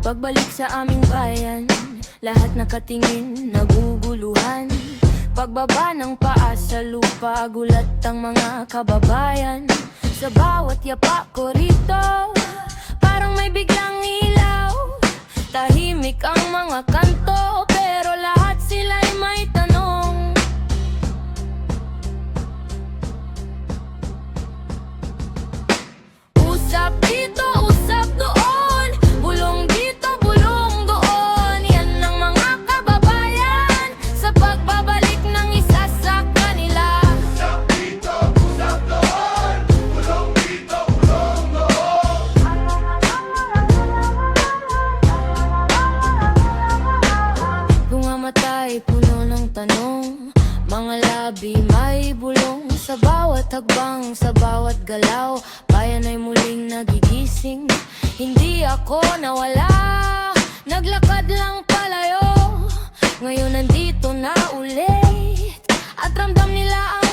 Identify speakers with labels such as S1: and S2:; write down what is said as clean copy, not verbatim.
S1: Pagbalik sa aming bayan, lahat nakatingin, naguguluhan. Pagbaba ng paa sa lupa, gulat ang mga kababayan. Sa bawat yapa ko rito, parang may biglang ilaw. Tahimik ang mga kanto, pero lahat sila'y may tanong. Usap dito, usap doon, bulong dito, bulong doon. Yan ang mga kababayan sa pagbabalik ng isa sa kanila.
S2: Usap dito, usap doon, bulong dito, bulong doon.
S1: Bunga mata'y puno ng tanong, mga labi may bulong. Sa bawat hagbang, sa bawat galaw, bayan ay muling nagigising. Hindi ako nawala, naglakad lang palayo. Ngayon nandito na ulit, at ramdam nila ang